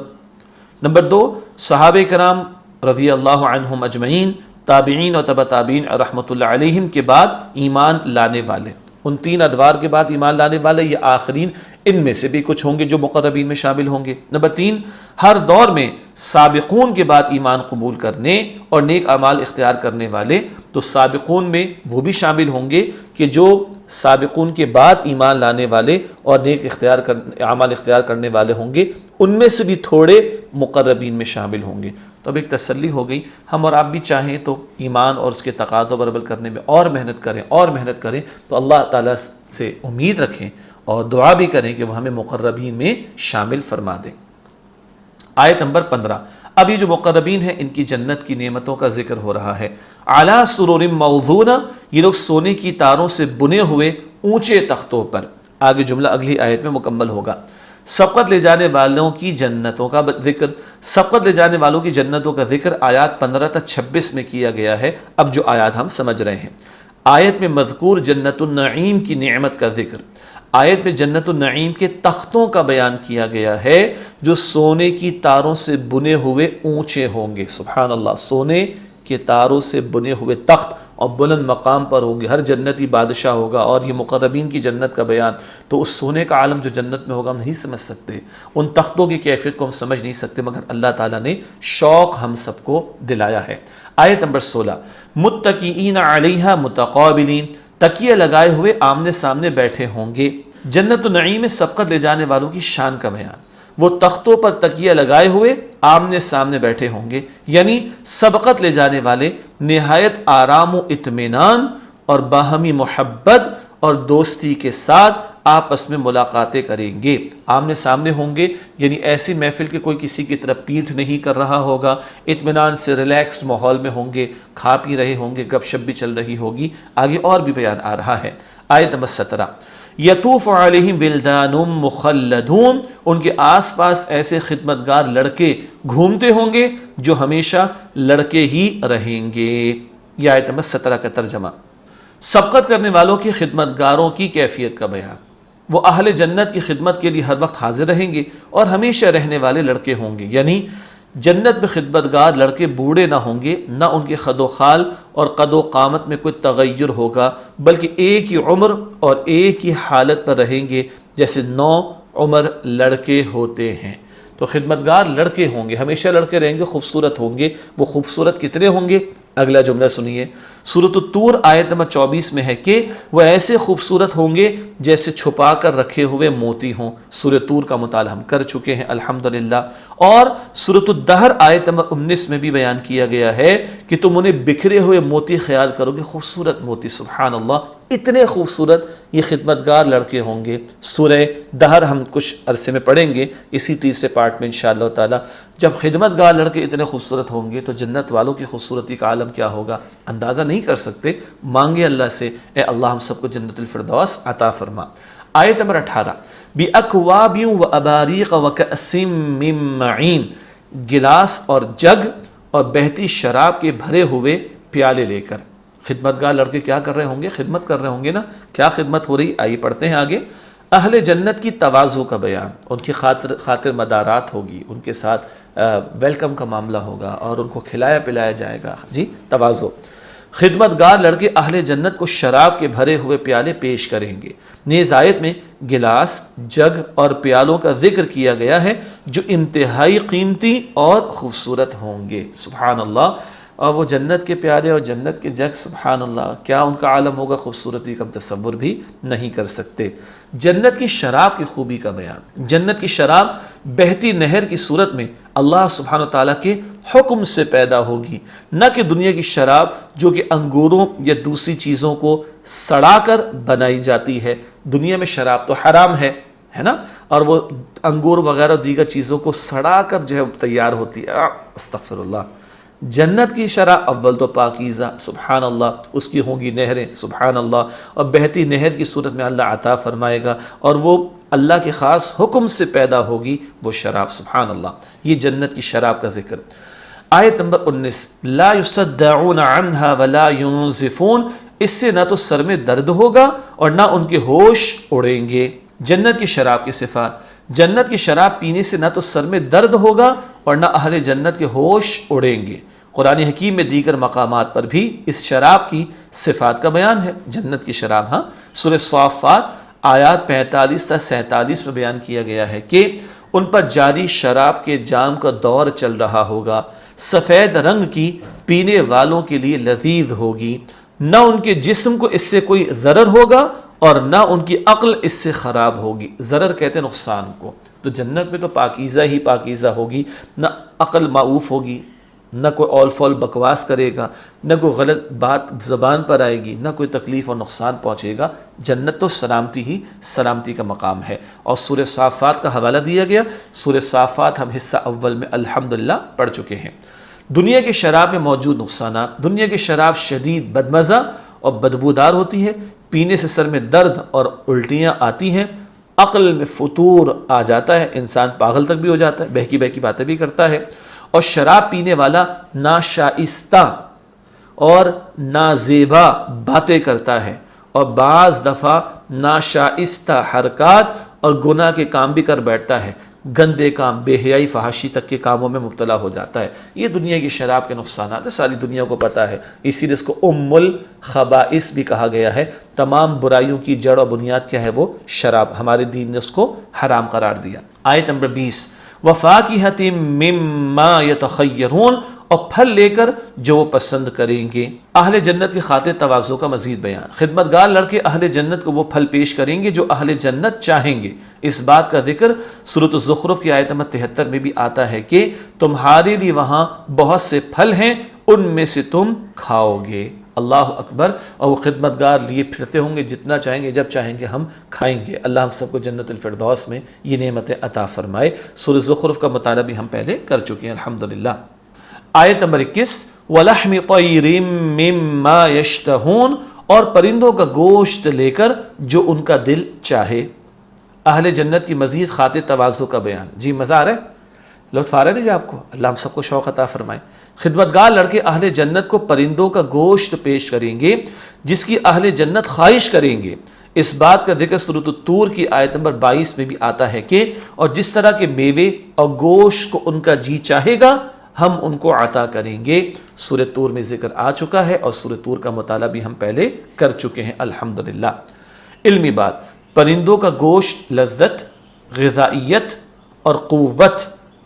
نمبر 2 صحابہ کرام رضی اللہ عنہم اجمعین، تابعین اور تبع تابعین رحمۃ اللہ علیہم کے بعد ایمان لانے والے. ان 3 ادوار کے بعد ایمان لانے والے یہ آخرین، ان میں سے بھی کچھ ہوں گے جو مقربین میں شامل ہوں گے. نمبر 3 ہر دور میں سابقون کے بعد ایمان قبول کرنے اور نیک اعمال اختیار کرنے والے. تو سابقون میں وہ بھی شامل ہوں گے کہ جو سابقون کے بعد ایمان لانے والے اور نیک اعمال اختیار کرنے والے ہوں گے، ان میں سے بھی تھوڑے مقربین میں شامل ہوں گے. تو اب ایک تسلی ہو گئی. ہم اور آپ بھی چاہیں تو ایمان اور اس کے تقاضوں پر عمل کرنے میں اور محنت کریں تو اللہ تعالیٰ سے امید رکھیں اور دعا بھی کریں کہ وہ ہمیں مقربین میں شامل فرما دیں. آیت نمبر 15 اب یہ جو مقربین ہیں ان کی جنت کی نعمتوں کا ذکر ہو رہا ہے. اعلیٰ سرور موضونہ، یہ لوگ سونے کی تاروں سے بنے ہوئے اونچے تختوں پر. آگے جملہ اگلی آیت میں مکمل ہوگا. سبقت لے جانے والوں کی جنتوں کا ذکر، سبقت لے جانے والوں کی جنتوں کا ذکر آیات 15 تا 26 میں کیا گیا ہے. اب جو آیات ہم سمجھ رہے ہیں، آیت میں مذکور جنت النعیم کی نعمت کا ذکر، آیت میں جنت النعیم کے تختوں کا بیان کیا گیا ہے جو سونے کی تاروں سے بنے ہوئے اونچے ہوں گے. سبحان اللہ، سونے کے تاروں سے بنے ہوئے تخت اور بلند مقام پر ہوں گے. ہر جنتی بادشاہ ہوگا. اور یہ مقربین کی جنت کا بیان، تو اس سونے کا عالم جو جنت میں ہوگا ہم نہیں سمجھ سکتے، ان تختوں کی کیفیت کو ہم سمجھ نہیں سکتے، مگر اللہ تعالیٰ نے شوق ہم سب کو دلایا ہے. آیت نمبر 16 متکئین علیہا متقابلین، تکیے لگائے ہوئے آمنے سامنے بیٹھے ہوں گے. جنت النعیم میں سبقت لے جانے والوں کی شان کا بیان، وہ تختوں پر تکیہ لگائے ہوئے آمنے سامنے بیٹھے ہوں گے. یعنی سبقت لے جانے والے نہایت آرام و اطمینان اور باہمی محبت اور دوستی کے ساتھ آپس میں ملاقاتیں کریں گے. آمنے سامنے ہوں گے یعنی ایسی محفل کہ کوئی کسی کی طرف پیٹھ نہیں کر رہا ہوگا، اطمینان سے ریلیکسڈ ماحول میں ہوں گے، کھا پی رہے ہوں گے، گپ شپ بھی چل رہی ہوگی. آگے اور بھی بیان آ رہا ہے. آیت نمبر 17 یطوف علیہم ولدان مخلدون، ان کے آس پاس ایسے خدمتگار لڑکے گھومتے ہوں گے جو ہمیشہ لڑکے ہی رہیں گے. یہ آیت نمبر 17 کا ترجمہ. سبقت کرنے والوں کی خدمتگاروں کی کیفیت کا بیان، وہ اہل جنت کی خدمت کے لیے ہر وقت حاضر رہیں گے اور ہمیشہ رہنے والے لڑکے ہوں گے. یعنی جنت میں خدمتگار لڑکے بوڑھے نہ ہوں گے، نہ ان کے خد و خال اور قد و قامت میں کوئی تغیر ہوگا، بلکہ ایک ہی عمر اور ایک ہی حالت پر رہیں گے جیسے 9 عمر لڑکے ہوتے ہیں. تو خدمتگار لڑکے ہوں گے، ہمیشہ لڑکے رہیں گے، خوبصورت ہوں گے. وہ خوبصورت کتنے ہوں گے؟ اگلا جملہ سنیے. سورۃ الطور آیت نمبر 24 میں ہے کہ وہ ایسے خوبصورت ہوں گے جیسے چھپا کر رکھے ہوئے موتی ہوں. سورۃ طور کا مطالعہ ہم کر چکے ہیں الحمدللہ. اور سورۃ الدہر آیت نمبر 19 میں بھی بیان کیا گیا ہے کہ تم انہیں بکھرے ہوئے موتی خیال کرو گے، خوبصورت موتی. سبحان اللہ، اتنے خوبصورت یہ خدمتگار لڑکے ہوں گے۔ سورہ دہر ہم کچھ عرصے میں پڑھیں گے اسی تیسرے پارٹ میں انشاءاللہ تعالی۔ جب خدمتگار لڑکے اتنے خوبصورت ہوں گے تو جنت والوں کی خوبصورتی کا عالم کیا ہوگا، اندازہ نہیں کر سکتے۔ مانگے اللہ سے، اے اللہ ہم سب کو جنت الفردوس عطا فرما۔ آیت نمبر 18، بِأَكْوَابٍ وَأَبَارِيقَ وَكَأْسٍ مِّن مَّعِينٍ، گلاس اور جگ اور بہتی شراب کے بھرے ہوئے پیالے لے کر۔ خدمتگار لڑکے کیا کر رہے ہوں گے؟ خدمت کر رہے ہوں گے نا۔ کیا خدمت ہو رہی؟ آئیے پڑھتے ہیں آگے۔ اہل جنت کی تواضع کا بیان، ان کی خاطر مدارات ہوگی، ان کے ساتھ ویلکم کا معاملہ ہوگا اور ان کو کھلایا پلایا جائے گا۔ جی تواضع۔ خدمتگار لڑکے اہل جنت کو شراب کے بھرے ہوئے پیالے پیش کریں گے۔ نیز آیت میں گلاس، جگ اور پیالوں کا ذکر کیا گیا ہے جو انتہائی قیمتی اور خوبصورت ہوں گے۔ سبحان اللہ۔ اور وہ جنت کے پیالے اور جنت کے جگ، سبحان اللہ، کیا ان کا عالم ہوگا، خوبصورتی کا ہم تصور بھی نہیں کر سکتے۔ جنت کی شراب کی خوبی کا بیان، جنت کی شراب بہتی نہر کی صورت میں اللہ سبحانہ وتعالیٰ کے حکم سے پیدا ہوگی، نہ کہ دنیا کی شراب جو کہ انگوروں یا دوسری چیزوں کو سڑا کر بنائی جاتی ہے۔ دنیا میں شراب تو حرام ہے نا، اور وہ انگور وغیرہ دیگر چیزوں کو سڑا کر جو ہے تیار ہوتی ہے۔ استغفر اللہ۔ جنت کی شراب اول تو پاکیزہ، سبحان اللہ، اس کی ہوں گی نہریں، سبحان اللہ، اور بہتی نہر کی صورت میں اللہ عطا فرمائے گا، اور وہ اللہ کے خاص حکم سے پیدا ہوگی وہ شراب، سبحان اللہ۔ یہ جنت کی شراب کا ذکر۔ آیت نمبر 19، لا يصدعون عنها ولا ينزفون، اس سے نہ تو سر میں درد ہوگا اور نہ ان کے ہوش اڑیں گے۔ جنت کی شراب کی صفات، جنت کی شراب پینے سے نہ تو سر میں درد ہوگا اور نہ اہل جنت کے ہوش اڑیں گے۔ قرآن حکیم میں دیگر مقامات پر بھی اس شراب کی صفات کا بیان ہے۔ جنت کی شراب، ہاں، سورہ صافات آیات 45 تا 47 میں بیان کیا گیا ہے کہ ان پر جاری شراب کے جام کا دور چل رہا ہوگا، سفید رنگ کی، پینے والوں کے لیے لذیذ ہوگی، نہ ان کے جسم کو اس سے کوئی ضرر ہوگا اور نہ ان کی عقل اس سے خراب ہوگی۔ ضرر کہتے ہیں نقصان کو۔ تو جنت میں تو پاکیزہ ہی پاکیزہ ہوگی، نہ عقل معوف ہوگی، نہ کوئی اول فول بکواس کرے گا، نہ کوئی غلط بات زبان پر آئے گی، نہ کوئی تکلیف اور نقصان پہنچے گا۔ جنت تو سلامتی ہی سلامتی کا مقام ہے۔ اور سورہ صافات کا حوالہ دیا گیا۔ سورہ صافات ہم حصہ اول میں الحمدللہ پڑھ چکے ہیں۔ دنیا کی شراب میں موجود نقصانات، دنیا کی شراب شدید بدمزہ اور بدبودار ہوتی ہے، پینے سے سر میں درد اور الٹیاں آتی ہیں، عقل میں فطور آ جاتا ہے، انسان پاگل تک بھی ہو جاتا ہے، بہکی بہکی باتیں بھی کرتا ہے، اور شراب پینے والا ناشائستہ اور نازیبا باتیں کرتا ہے، اور بعض دفعہ ناشائستہ حرکات اور گناہ کے کام بھی کر بیٹھتا ہے، گندے کام، بے حیائی، فحاشی تک کے کاموں میں مبتلا ہو جاتا ہے۔ یہ دنیا کی شراب کے نقصانات ہیں، ساری دنیا کو پتہ ہے، اسی لیے اس کو ام الخبائث بھی کہا گیا ہے۔ تمام برائیوں کی جڑ اور بنیاد کیا ہے؟ وہ شراب۔ ہمارے دین نے اس کو حرام قرار دیا۔ آیت نمبر 20، وَفَاكِهَةٍ مِّمَّا يَتَخَيَّرُونَ، اور پھل لے کر جو وہ پسند کریں گے۔ اہل جنت کی خاطر تواضع کا مزید بیان، خدمتگار لڑکے اہل جنت کو وہ پھل پیش کریں گے جو اہل جنت چاہیں گے۔ اس بات کا ذکر سورۃ الزخرف کی آیت نمبر 73 میں بھی آتا ہے کہ تمہارے لیے وہاں بہت سے پھل ہیں، ان میں سے تم کھاؤ گے۔ اللہ اکبر۔ اور وہ خدمتگار لیے پھرتے ہوں گے، جتنا چاہیں گے، جب چاہیں گے ہم کھائیں گے۔ اللہ ہم سب کو جنت الفردوس میں یہ نعمتیں عطا فرمائے۔ سورۃ زخرف کا مطالعہ بھی ہم پہلے کر چکے ہیں الحمدللہ۔ آیت نمبر 21، وَلَحْمِ طَيْرٍ مِّمَّا يَشْتَهُونَ، اور پرندوں کا گوشت لے کر جو ان کا دل چاہے۔ اہل جنت کی مزید خاطر تواضع کا بیان۔ جی مزہ آ رہا ہے؟ لطف آ رہا ہے نہیں جی آپ کو؟ اللہ ہم سب کو شوق عطا فرمائے۔ خدمتگار لڑکے اہل جنت کو پرندوں کا گوشت پیش کریں گے جس کی اہل جنت خواہش کریں گے۔ اس بات کا ذکر سورۃ الطور کی آیت نمبر 22 میں بھی آتا ہے کہ اور جس طرح کے میوے اور گوشت کو ان کا جی چاہے گا ہم ان کو عطا کریں گے۔ سورۃ طور میں ذکر آ چکا ہے اور سورۃ طور کا مطالعہ بھی ہم پہلے کر چکے ہیں الحمدللہ۔ علمی بات، پرندوں کا گوشت لذت، غذائیت اور قوت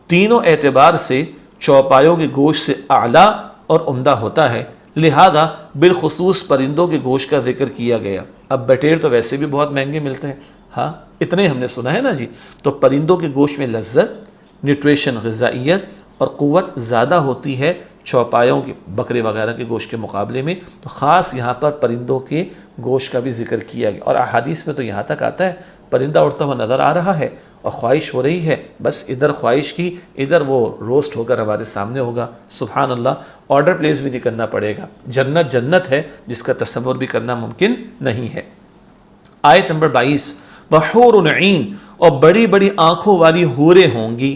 تینوں اعتبار سے چوپایوں کے گوشت سے اعلیٰ اور عمدہ ہوتا ہے، لہذا بالخصوص پرندوں کے گوشت کا ذکر کیا گیا۔ اب بٹیر تو ویسے بھی بہت مہنگے ملتے ہیں، ہاں اتنے ہم نے سنا ہے نا جی۔ تو پرندوں کے گوشت میں لذت، نیوٹریشن، غذائیت اور قوت زیادہ ہوتی ہے چوپایوں کے بکرے وغیرہ کے گوشت کے مقابلے میں، تو خاص یہاں پر پرندوں کے گوشت کا بھی ذکر کیا گیا، اور احادیث میں تو یہاں تک آتا ہے پرندہ اڑتا ہوا نظر آ رہا ہے اور خواہش ہو رہی ہے، بس ادھر خواہش کی، ادھر وہ روسٹ ہو کر ہمارے سامنے ہوگا، سبحان اللہ، آرڈر پلیس بھی نہیں کرنا پڑے گا۔ جنت جنت ہے جس کا تصور بھی کرنا ممکن نہیں ہے۔ آیت نمبر 22، وحور عین، اور بڑی بڑی آنکھوں والی حوریں ہوں گی۔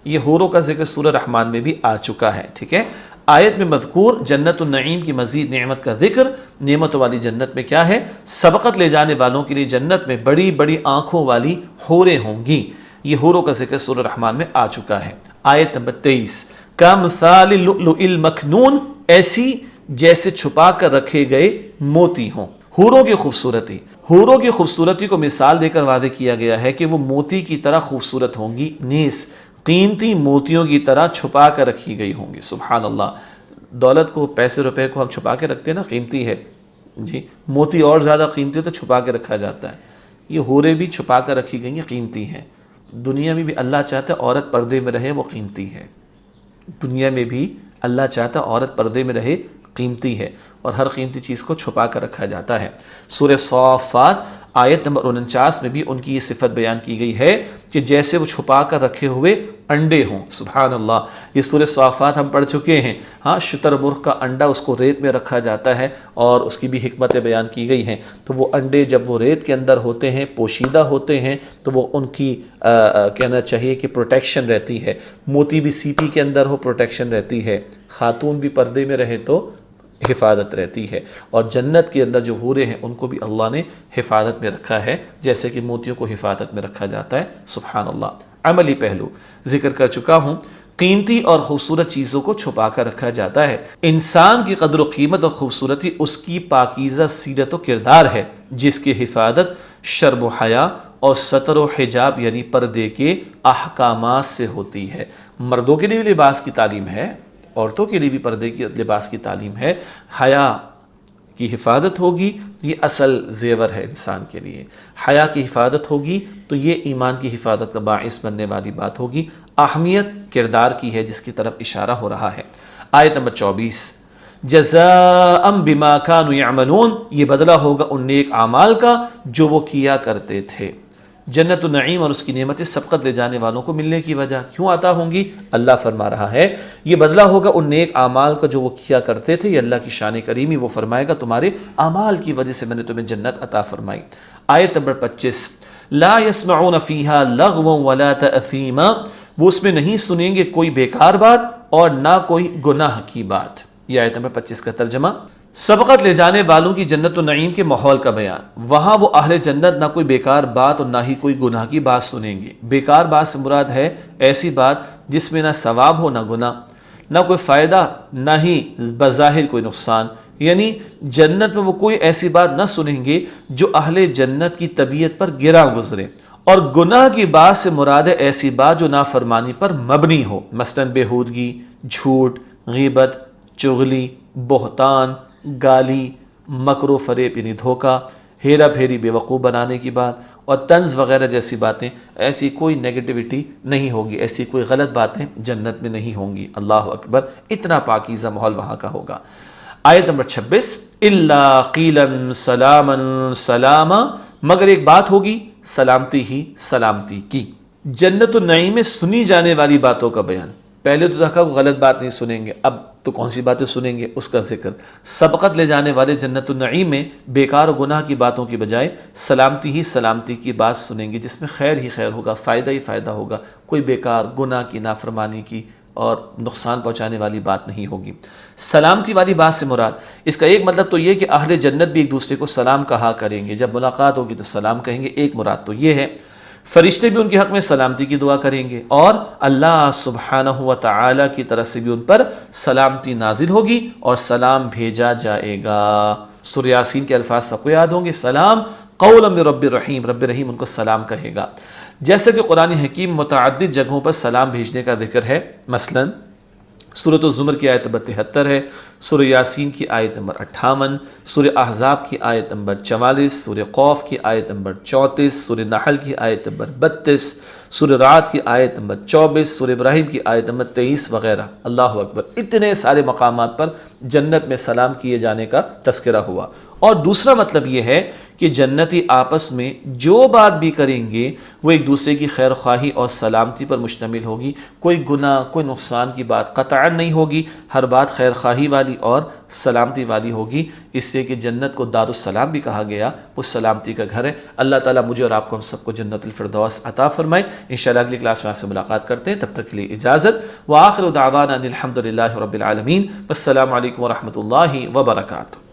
یہ حوروں کا ذکر سورہ رحمان میں بھی آ چکا ہے، ٹھیک ہے۔ آیت میں مذکور جنت النعیم کی مزید نعمت کا ذکر، نعمت والی جنت میں کیا ہے؟ سبقت لے جانے والوں کے لیے جنت میں بڑی بڑی آنکھوں والی حوریں ہوں گی۔ یہ حوروں کا ذکر سورہ رحمان میں آ چکا ہے۔ آیت نمبر 23، کامثال اللؤلؤ المکنون، ایسی جیسے چھپا کر رکھے گئے موتی ہوں۔ حوروں کی خوبصورتی، حوروں کی خوبصورتی کو مثال دے کر واضح کیا گیا ہے کہ وہ موتی کی طرح خوبصورت ہوں گی، نیز قیمتی موتیوں کی طرح چھپا کر رکھی گئی ہوں گی۔ سبحان اللہ، دولت کو، پیسے روپے کو ہم چھپا کے رکھتے ہیں نا، قیمتی ہے جی، موتی اور زیادہ قیمتی تو چھپا کے رکھا جاتا ہے، یہ حوریں بھی چھپا کر رکھی گئی ہیں، قیمتی ہیں۔ دنیا میں بھی اللہ چاہتا ہے عورت پردے میں رہے، وہ قیمتی ہے۔ دنیا میں بھی اللہ چاہتا ہے عورت پردے میں رہے، قیمتی ہے، اور ہر قیمتی چیز کو چھپا کر رکھا جاتا ہے۔ سورہ صافات آیت نمبر 49 میں بھی ان کی یہ صفت بیان کی گئی ہے کہ جیسے وہ چھپا کر رکھے ہوئے انڈے ہوں۔ سبحان اللہ، یہ سورہ صافات ہم پڑھ چکے ہیں۔ ہاں، شتر مرغ کا انڈا اس کو ریت میں رکھا جاتا ہے، اور اس کی بھی حکمتیں بیان کی گئی ہیں۔ تو وہ انڈے جب وہ ریت کے اندر ہوتے ہیں، پوشیدہ ہوتے ہیں، تو وہ ان کی کہنا چاہیے کہ پروٹیکشن رہتی ہے۔ موتی بھی سیپی کے اندر ہو، پروٹیکشن رہتی ہے۔ خاتون بھی پردے میں رہے تو حفاظت رہتی ہے، اور جنت کے اندر جو حوریں ہیں ان کو بھی اللہ نے حفاظت میں رکھا ہے، جیسے کہ موتیوں کو حفاظت میں رکھا جاتا ہے۔ سبحان اللہ۔ عملی پہلو ذکر کر چکا ہوں، قیمتی اور خوبصورت چیزوں کو چھپا کر رکھا جاتا ہے۔ انسان کی قدر و قیمت اور خوبصورتی اس کی پاکیزہ سیرت و کردار ہے، جس کی حفاظت شرم و حیا اور ستر و حجاب یعنی پردے کے احکامات سے ہوتی ہے۔ مردوں کے لیے بھی لباس کی تعلیم ہے، عورتوں کے لیے بھی پردے کی لباس کی تعلیم ہے۔ حیا کی حفاظت ہوگی، یہ اصل زیور ہے انسان کے لیے۔ حیا کی حفاظت ہوگی تو یہ ایمان کی حفاظت کا باعث بننے والی بات ہوگی۔ اہمیت کردار کی ہے جس کی طرف اشارہ ہو رہا ہے۔ آیت نمبر 24، جزاء بما كانوا يعملون، یہ بدلہ ہوگا ان نیک اعمال کا جو وہ کیا کرتے تھے۔ جنت النعیم اور اس کی نعمتیں سبقت لے جانے والوں کو ملنے کی وجہ کیوں عطا ہوں گی؟ اللہ فرما رہا ہے یہ بدلہ ہوگا ان نیک اعمال کا جو وہ کیا کرتے تھے۔ یہ اللہ کی شان کریمی، وہ فرمائے گا تمہارے اعمال کی وجہ سے میں نے تمہیں جنت عطا فرمائی۔ آیت نمبر 25، لا يسمعون فیہا لغوا ولا تأثیما، وہ اس میں نہیں سنیں گے کوئی بیکار بات اور نہ کوئی گناہ کی بات۔ یہ آیت نمبر 25 کا ترجمہ۔ سبقت لے جانے والوں کی جنت و نعیم کے ماحول کا بیان۔ وہاں وہ اہل جنت نہ کوئی بیکار بات اور نہ ہی کوئی گناہ کی بات سنیں گے۔ بیکار بات سے مراد ہے ایسی بات جس میں نہ ثواب ہو نہ گناہ، نہ کوئی فائدہ نہ ہی بظاہر کوئی نقصان، یعنی جنت میں وہ کوئی ایسی بات نہ سنیں گے جو اہل جنت کی طبیعت پر گراں گزرے۔ اور گناہ کی بات سے مراد ہے ایسی بات جو نافرمانی پر مبنی ہو، مثلا بےہودگی، جھوٹ، غیبت، چغلی، بہتان، گالی، مکر و فریب یعنی دھوکہ، ہیرا پھیری بے وقوف بنانے کی بات، اور طنز وغیرہ جیسی باتیں۔ ایسی کوئی نیگیٹیوٹی نہیں ہوگی، ایسی کوئی غلط باتیں جنت میں نہیں ہوں گی۔ اللہ اکبر، اتنا پاکیزہ ماحول وہاں کا ہوگا۔ آیت نمبر 26، الا قیلا سلاما سلاما، مگر ایک بات ہوگی، سلامتی ہی سلامتی کی۔ جنت النعیم میں سنی جانے والی باتوں کا بیان۔ پہلے تو دیکھا وہ غلط بات نہیں سنیں گے، اب تو کون سی باتیں سنیں گے اس کا ذکر۔ سبقت لے جانے والے جنت النعیم میں بیکار و گناہ کی باتوں کی بجائے سلامتی ہی سلامتی کی بات سنیں گے، جس میں خیر ہی خیر ہوگا، فائدہ ہی فائدہ ہوگا، کوئی بیکار گناہ کی، نافرمانی کی اور نقصان پہنچانے والی بات نہیں ہوگی۔ سلامتی والی بات سے مراد، اس کا ایک مطلب تو یہ کہ اہل جنت بھی ایک دوسرے کو سلام کہا کریں گے، جب ملاقات ہوگی تو سلام کہیں گے، ایک مراد تو یہ ہے۔ فرشتے بھی ان کے حق میں سلامتی کی دعا کریں گے، اور اللہ سبحانہ و تعالی کی طرف سے بھی ان پر سلامتی نازل ہوگی اور سلام بھیجا جائے گا۔ سورہ یاسین کے الفاظ سب کو یاد ہوں گے، سلام قولا من رب الرحیم، رب رحیم ان کو سلام کہے گا۔ جیسے کہ قرآن حکیم متعدد جگہوں پر سلام بھیجنے کا ذکر ہے، مثلا سورۃ الزمر کی آیت نمبر 73 ہے، سورہ یاسین کی آیت نمبر 58، سورہ احزاب کی آیت نمبر 44، سورہ قوف کی آیت نمبر 34، سورہ نحل کی آیت نمبر 32، سورہ رعد کی آیت نمبر 24، سورہ ابراہیم کی آیت نمبر 23 وغیرہ۔ اللہ اکبر، اتنے سارے مقامات پر جنت میں سلام کیے جانے کا تذکرہ ہوا۔ اور دوسرا مطلب یہ ہے کہ جنتی آپس میں جو بات بھی کریں گے وہ ایک دوسرے کی خیر خواہی اور سلامتی پر مشتمل ہوگی، کوئی گناہ کوئی نقصان کی بات قطعاً نہیں ہوگی، ہر بات خیر خواہی والی اور سلامتی والی ہوگی، اس لیے کہ جنت کو دار السلام بھی کہا گیا، وہ سلامتی کا گھر ہے۔ اللہ تعالیٰ مجھے اور آپ کو ہم سب کو جنت الفردوس عطا فرمائے۔ انشاءاللہ اگلی کلاس میں آپ سے ملاقات کرتے ہیں، تب تک کے لیے اجازت۔ وآخر دعوانا ان الحمد للہ رب العالمین۔ السلام علیکم ورحمۃ اللہ وبرکاتہ۔